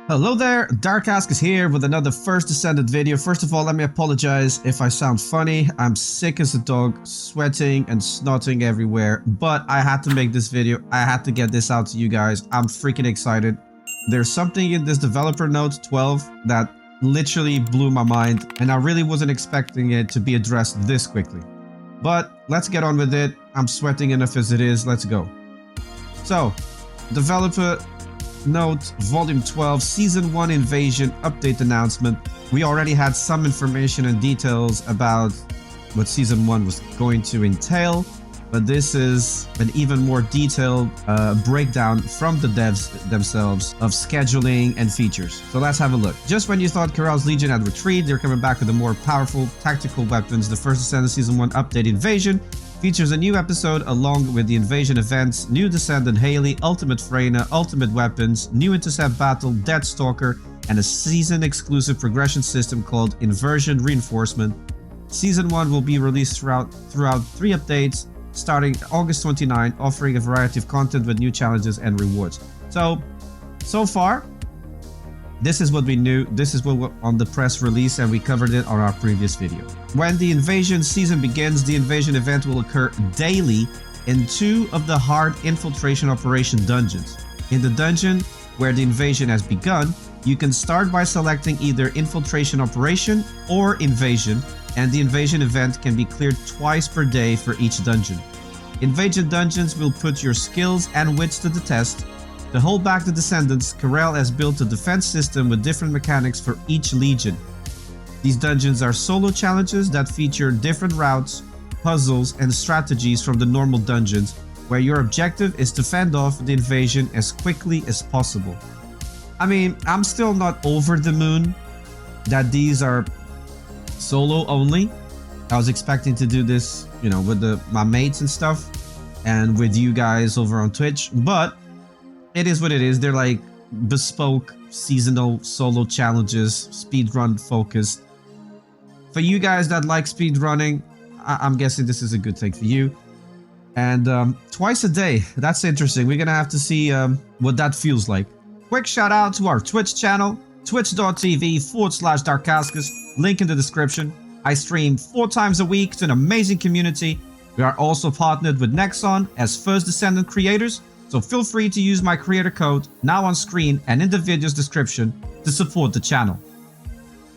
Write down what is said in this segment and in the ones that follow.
Hello there, Darkask is here with another First Descendant video. First of all, let me apologize if I sound funny. I'm sick as a dog, sweating and snotting everywhere, but I had to make this video. I had to get this out to you guys. I'm freaking excited. There's something in this developer note 12 that literally blew my mind, and I really wasn't expecting it to be addressed this quickly. But let's get on with it. I'm sweating enough as it is. Let's go. So, developer note volume 12 season 1 invasion update announcement. We already had some information and details about what season 1 was going to entail, but this is an even more detailed breakdown from the devs themselves of scheduling and features. So let's have a look. Just when you thought Corel's Legion had retreated, they're coming back with the more powerful tactical weapons. The First Descendant season 1 update invasion features a new episode along with the invasion events, new Descendant Hailey, Ultimate Freyna, Ultimate Weapons, new Intercept Battle, Deathstalker, and a season-exclusive progression system called Inversion Reinforcement. Season 1 will be released throughout 3 updates, starting August 29, offering a variety of content with new challenges and rewards. So far, this is what we knew, this is what was on the press release, and we covered it on our previous video. When the invasion season begins, the invasion event will occur daily in 2 of the hard infiltration operation dungeons. In the dungeon where the invasion has begun, you can start by selecting either infiltration operation or invasion, and the invasion event can be cleared twice per day for each dungeon. Invasion dungeons will put your skills and wits to the test. To hold back the Descendants, Corel has built a defense system with different mechanics for each legion. These dungeons are solo challenges that feature different routes, puzzles, and strategies from the normal dungeons, where your objective is to fend off the invasion as quickly as possible. I mean, I'm still not over the moon that these are solo only. I was expecting to do this, you know, with my mates and stuff, and with you guys over on Twitch, but it is what it is. They're like bespoke seasonal solo challenges, speedrun focused. For you guys that like speedrunning, I'm guessing this is a good thing for you. And twice a day, that's interesting. We're gonna have to see what that feels like. Quick shout out to our Twitch channel, twitch.tv/Darkaskus, link in the description. I stream 4 times a week to an amazing community. We are also partnered with Nexon as First Descendant creators, so feel free to use my creator code now on screen and in the video's description to support the channel.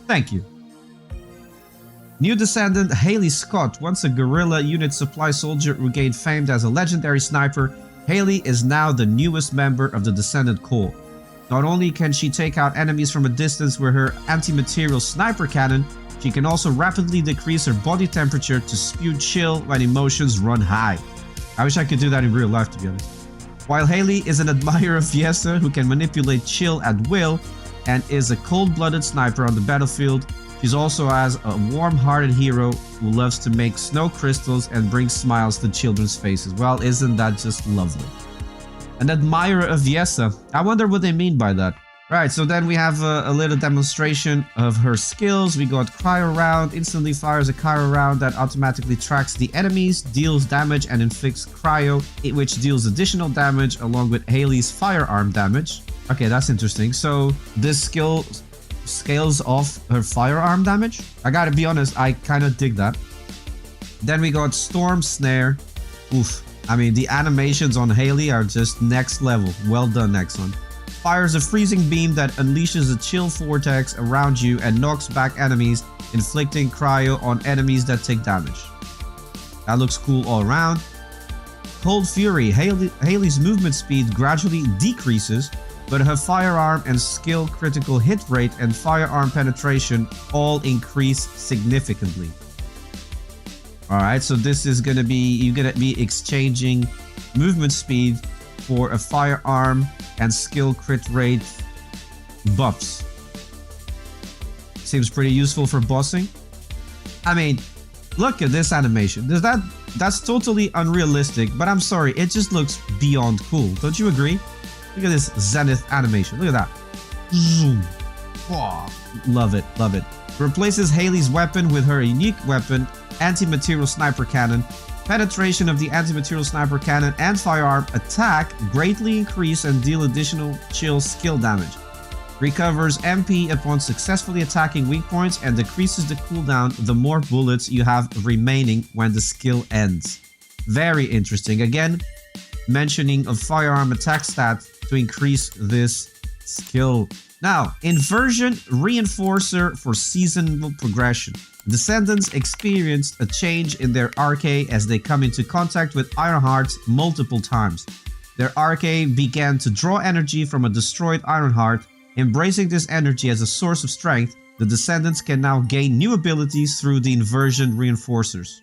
Thank you. New Descendant Hailey Scott, once a guerrilla unit supply soldier who gained fame as a legendary sniper, Hailey is now the newest member of the Descendant Corps. Not only can she take out enemies from a distance with her anti-material sniper cannon, she can also rapidly decrease her body temperature to spew chill when emotions run high. I wish I could do that in real life, to be honest. While Hailey is an admirer of Fiesta who can manipulate chill at will and is a cold-blooded sniper on the battlefield, she's also as a warm-hearted hero who loves to make snow crystals and bring smiles to children's faces. Well, isn't that just lovely? An admirer of Fiesta. I wonder what they mean by that. Right, so then we have a little demonstration of her skills. We got Cryo Round, instantly fires a Cryo Round that automatically tracks the enemies, deals damage and inflicts Cryo, which deals additional damage along with Hailey's firearm damage. Okay, that's interesting. So this skill scales off her firearm damage. I gotta be honest, I kind of dig that. Then we got Storm Snare. Oof. I mean, the animations on Hailey are just next level. Well done, Nexon. Fires a freezing beam that unleashes a chill vortex around you and knocks back enemies, inflicting cryo on enemies that take damage. That looks cool all around. Cold Fury. Hailey's movement speed gradually decreases, but her firearm and skill critical hit rate and firearm penetration all increase significantly. Alright, so this is gonna be, you're gonna be exchanging movement speed for a firearm and skill crit rate buffs. Seems pretty useful for bossing. I mean, look at this animation. That's totally unrealistic, but I'm sorry, it just looks beyond cool. Don't you agree? Look at this Zenith animation. Look at that. Zoom. Oh, love it, love it. Replaces Hailey's weapon with her unique weapon, anti-material sniper cannon. Penetration of the anti-material sniper cannon and firearm attack greatly increase and deal additional chill skill damage. Recovers MP upon successfully attacking weak points and decreases the cooldown the more bullets you have remaining when the skill ends. Very interesting. Again, mentioning a firearm attack stat to increase this skill. Now, Inversion Reinforcer for seasonal progression. Descendants experienced a change in their RK as they come into contact with Ironheart multiple times. Their RK began to draw energy from a destroyed Ironheart. Embracing this energy as a source of strength, the Descendants can now gain new abilities through the Inversion Reinforcers.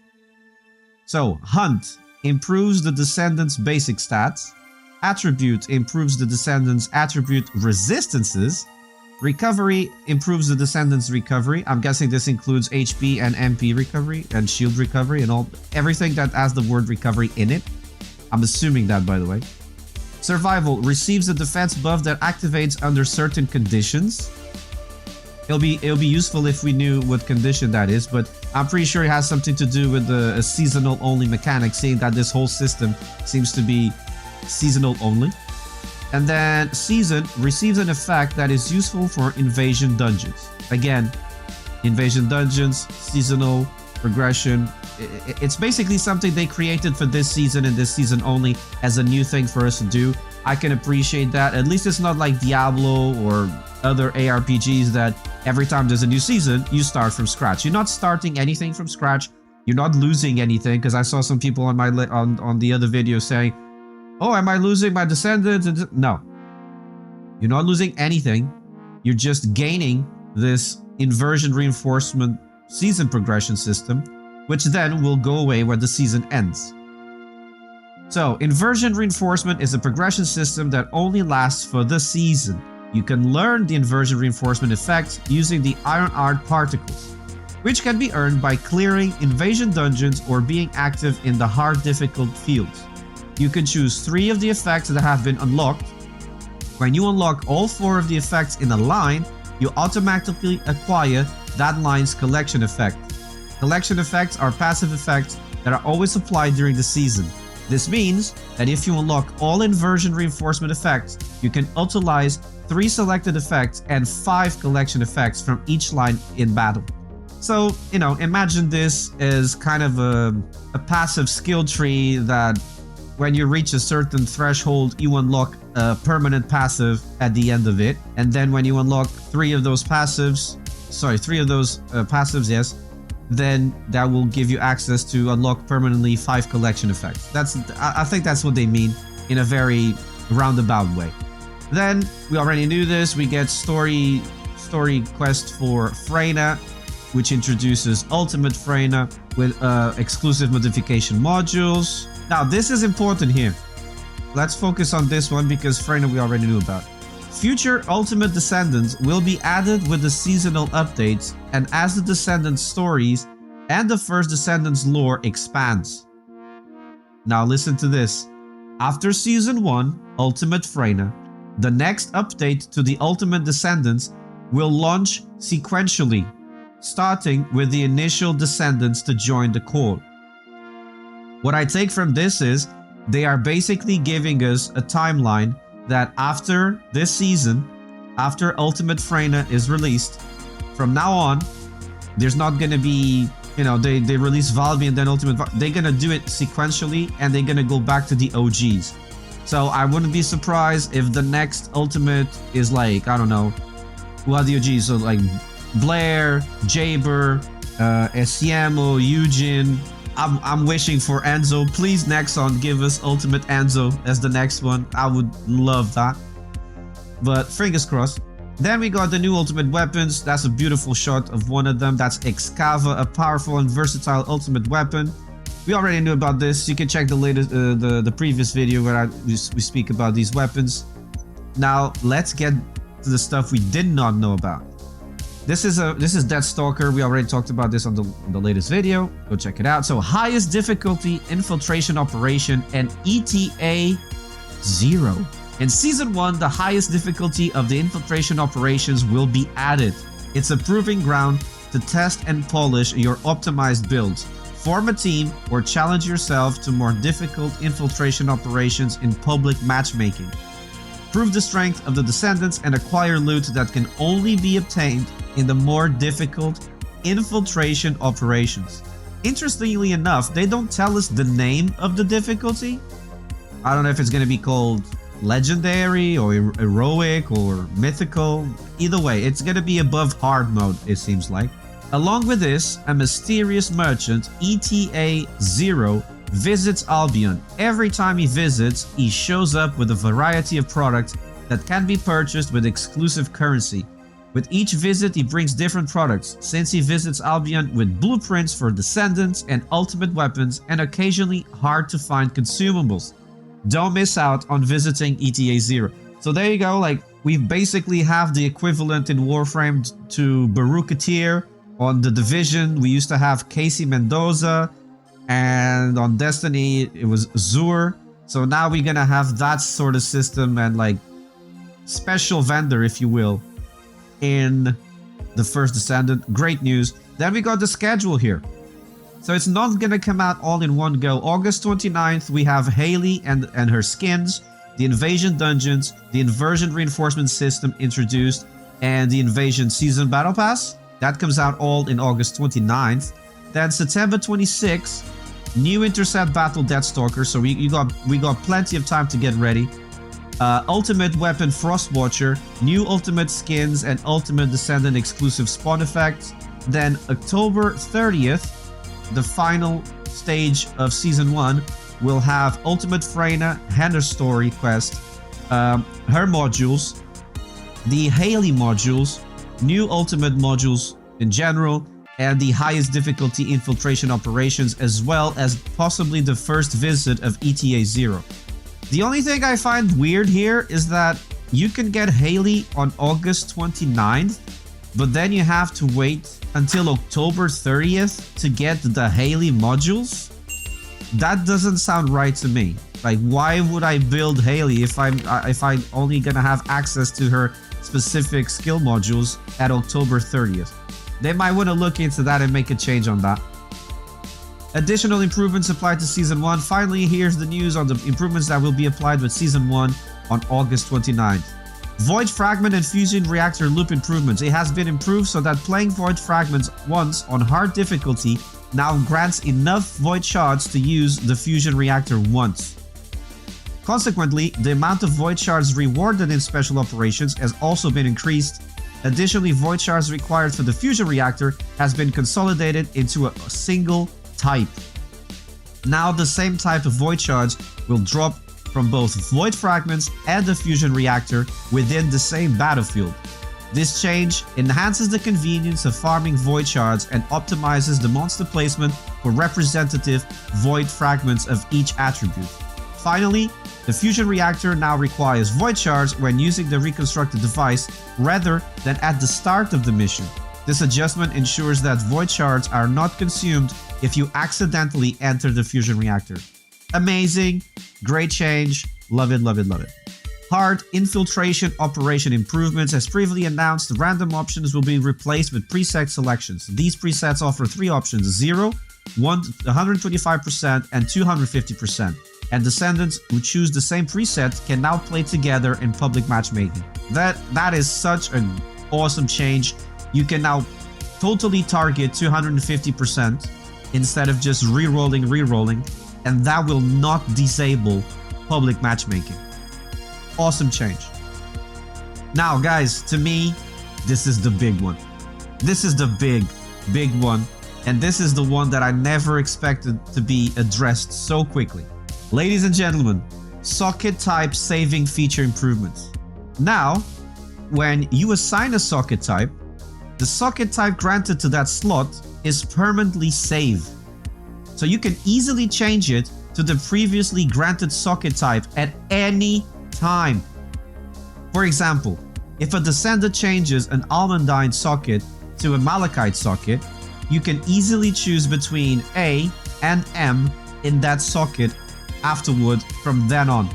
So, Hunt improves the Descendants' basic stats. Attribute improves the Descendants' attribute resistances. Recovery improves the Descendants' recovery. I'm guessing this includes HP and MP recovery and shield recovery and everything that has the word recovery in it. I'm assuming that, by the way. Survival receives a defense buff that activates under certain conditions. It'll be useful if we knew what condition that is, but I'm pretty sure it has something to do with a seasonal only mechanic, seeing that this whole system seems to be seasonal only. And then Season receives an effect that is useful for invasion dungeons. Again, invasion dungeons, seasonal progression. It's basically something they created for this season and this season only as a new thing for us to do. I can appreciate that. At least it's not like Diablo or other ARPGs that every time there's a new season, you start from scratch. You're not starting anything from scratch. You're not losing anything, because I saw some people on my on the other video saying, "Oh, am I losing my Descendant?" No. You're not losing anything. You're just gaining this Inversion Reinforcement season progression system, which then will go away when the season ends. So, Inversion Reinforcement is a progression system that only lasts for the season. You can learn the Inversion Reinforcement effect using the Ironheart Particles, which can be earned by clearing invasion dungeons or being active in the hard difficult fields. You can choose 3 of the effects that have been unlocked. When you unlock all 4 of the effects in a line, you automatically acquire that line's collection effect. Collection effects are passive effects that are always applied during the season. This means that if you unlock all Inversion Reinforcement effects, you can utilize 3 selected effects and 5 collection effects from each line in battle. So, you know, imagine this as kind of a passive skill tree that when you reach a certain threshold, you unlock a permanent passive at the end of it. And then when you unlock 3 of those passives, yes, then that will give you access to unlock permanently 5 collection effects. I think that's what they mean in a very roundabout way. Then, we already knew this, we get story quest for Freyna, which introduces Ultimate Freyna with exclusive modification modules. Now, this is important here. Let's focus on this one because Freyna we already knew about. Future Ultimate Descendants will be added with the seasonal updates and as the Descendant stories and the First Descendant's lore expands. Now listen to this. After Season 1, Ultimate Freyna, the next update to the Ultimate Descendants will launch sequentially, starting with the initial Descendants to join the core. What I take from this is they are basically giving us a timeline that after this season, after Ultimate Freyna is released, from now on, there's not going to be, you know, they release Valby and then Ultimate, they're going to do it sequentially and they're going to go back to the OGs. So I wouldn't be surprised if the next Ultimate is like, I don't know, who are the OGs? So like Blair, Jaber, Esiemo, Eugen. I'm wishing for Enzo. Please, Nexon, give us Ultimate Enzo as the next one. I would love that. But fingers crossed. Then we got the new ultimate weapons. That's a beautiful shot of one of them. That's Excava, a powerful and versatile ultimate weapon. We already knew about this. You can check the latest, the previous video where we speak about these weapons. Now let's get to the stuff we did not know about. This is Deathstalker. We already talked about this on the latest video. Go check it out. So highest difficulty infiltration operation and ETA 0. In Season 1, the highest difficulty of the infiltration operations will be added. It's a proving ground to test and polish your optimized builds. Form a team or challenge yourself to more difficult infiltration operations in public matchmaking. Improve the strength of the Descendants and acquire loot that can only be obtained in the more difficult infiltration operations. Interestingly enough, they don't tell us the name of the difficulty. I don't know if it's going to be called Legendary or Heroic or Mythical. Either way, it's going to be above hard mode, it seems like. Along with this, a mysterious merchant, ETA0, visits Albion. Every time he visits, he shows up with a variety of products that can be purchased with exclusive currency. With each visit, he brings different products, since he visits Albion with blueprints for Descendants and ultimate weapons and occasionally hard to find consumables. Don't miss out on visiting ETA0. So there you go, like, we basically have the equivalent in Warframe to Barukatir. On the Division, we used to have Casey Mendoza, and on Destiny, it was Zur. So now we're gonna have that sort of system and like special vendor, if you will, in the First Descendant. Great news. Then we got the schedule here. So it's not gonna come out all in one go. August 29th, we have Hailey and her skins, the Invasion Dungeons, the Inversion Reinforcement system introduced, and the Invasion Season Battle Pass. That comes out all in August 29th. Then September 26th, new Intercept Battle Deathstalker. So we got plenty of time to get ready. Ultimate Weapon Frostwatcher, new Ultimate Skins, and Ultimate Descendant exclusive spawn effects. Then October 30th, the final stage of Season 1, will have Ultimate Freyna, Henner Story quest, her modules, the Hailey modules, new Ultimate modules in general, and the highest difficulty infiltration operations, as well as possibly the first visit of ETA0. The only thing I find weird here is that you can get Hailey on August 29th, but then you have to wait until October 30th to get the Hailey modules. That doesn't sound right to me. Like, why would I build Hailey if I'm only gonna have access to her specific skill modules at October 30th? They might want to look into that and make a change on that. Additional improvements applied to Season 1. Finally, here's the news on the improvements that will be applied with Season 1 on August 29th. Void Fragment and Fusion Reactor loop improvements. It has been improved so that playing Void Fragments once on hard difficulty now grants enough Void Shards to use the Fusion Reactor once. Consequently, the amount of Void Shards rewarded in special operations has also been increased. Additionally, Void Shards required for the Fusion Reactor has been consolidated into a single type. Now the same type of Void Shards will drop from both Void Fragments and the Fusion Reactor within the same battlefield. This change enhances the convenience of farming Void Shards and optimizes the monster placement for representative Void Fragments of each attribute. Finally, the Fusion Reactor now requires Void Shards when using the reconstructed device rather than at the start of the mission. This adjustment ensures that Void Shards are not consumed if you accidentally enter the Fusion Reactor. Amazing, great change, love it, love it, love it. Hard infiltration operation improvements. As previously announced, random options will be replaced with preset selections. These presets offer 3 options: 0, 125%, and 250%. And Descendants who choose the same preset can now play together in public matchmaking. That is such an awesome change. You can now totally target 250% instead of just re-rolling, and that will not disable public matchmaking. Awesome change. Now guys, to me, this is the big one. This is the big one, and this is the one that I never expected to be addressed so quickly. Ladies and gentlemen, socket type saving feature improvements. Now, when you assign a socket type, the socket type granted to that slot is permanently saved. So you can easily change it to the previously granted socket type at any time. For example, if a Descendant changes an Almandine socket to a Malachite socket, you can easily choose between A and M in that socket afterward from then on.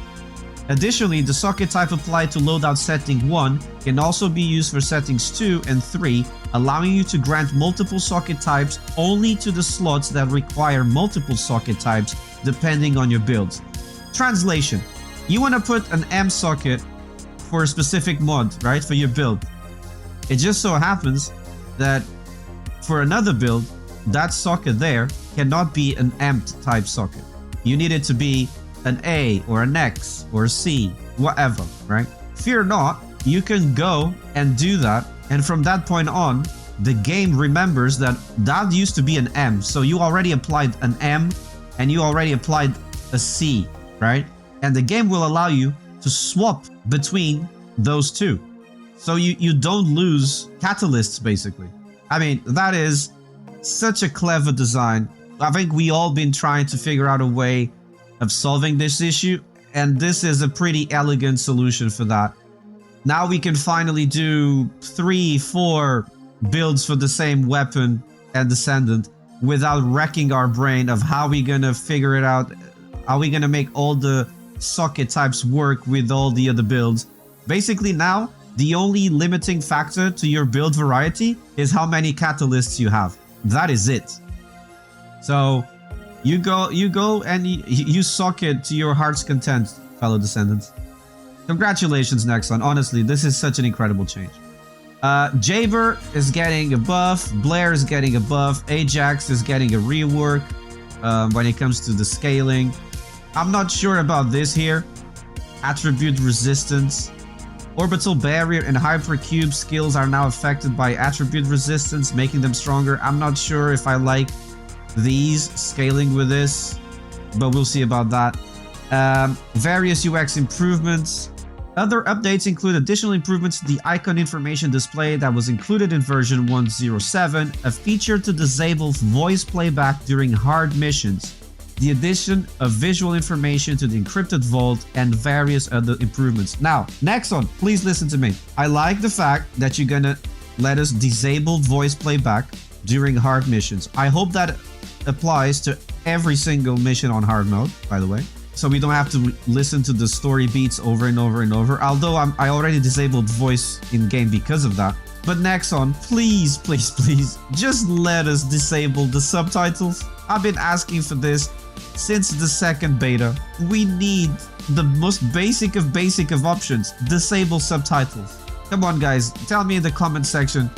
Additionally, the socket type applied to loadout setting 1 can also be used for settings 2 and 3, allowing you to grant multiple socket types only to the slots that require multiple socket types depending on your builds. Translation: you want to put an M socket for a specific mod, right? For your build. It just so happens that for another build, that socket there cannot be an amped type socket. You need it to be an A or an X or a C, whatever, right? Fear not, you can go and do that, and from that point on, the game remembers that that used to be an M, so you already applied an M and you already applied a C, right? And the game will allow you to swap between those two. So you don't lose catalysts, basically. I mean, that is such a clever design. I think we all been trying to figure out a way of solving this issue, and this is a pretty elegant solution for that. Now we can finally do 3, 4 builds for the same weapon and Descendant without wrecking our brain of how we gonna figure it out. How we gonna make all the socket types work with all the other builds. Basically now, the only limiting factor to your build variety is how many catalysts you have. That is it. So you go and you socket to your heart's content, fellow Descendants. Congratulations, Nexon. Honestly, this is such an incredible change. Jaber is getting a buff, Blair is getting a buff, Ajax is getting a rework when it comes to the scaling. I'm not sure about this here. Attribute resistance. Orbital barrier and hypercube skills are now affected by attribute resistance, making them stronger. I'm not sure if I like these scaling with this, but we'll see about that. Various UX improvements. Other updates include additional improvements to the icon information display that was included in version 1.07, a feature to disable voice playback during hard missions, the addition of visual information to the encrypted vault, and various other improvements. Now, Nexon, please listen to me. I like the fact that you're gonna let us disable voice playback during hard missions. I hope that applies to every single mission on hard mode, by the way. So we don't have to listen to the story beats over and over and over. Although I already disabled voice in game because of that. But Nexon, please, please, please, just let us disable the subtitles. I've been asking for this since the second beta. We need the most basic of options. Disable subtitles. Come on, guys. Tell me in the comment section.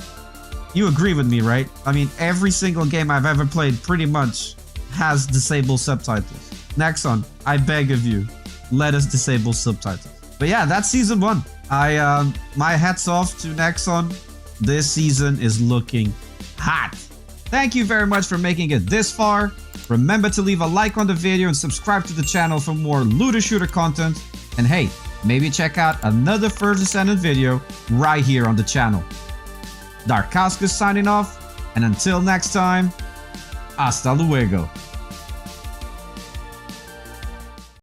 You agree with me, right? I mean, every single game I've ever played pretty much has disabled subtitles. Nexon, I beg of you, let us disable subtitles. But yeah, that's season 1. My hats off to Nexon. This season is looking hot. Thank you very much for making it this far. Remember to leave a like on the video and subscribe to the channel for more looter shooter content. And hey, maybe check out another First Descendant video right here on the channel. Darkauskas signing off, and until next time, hasta luego.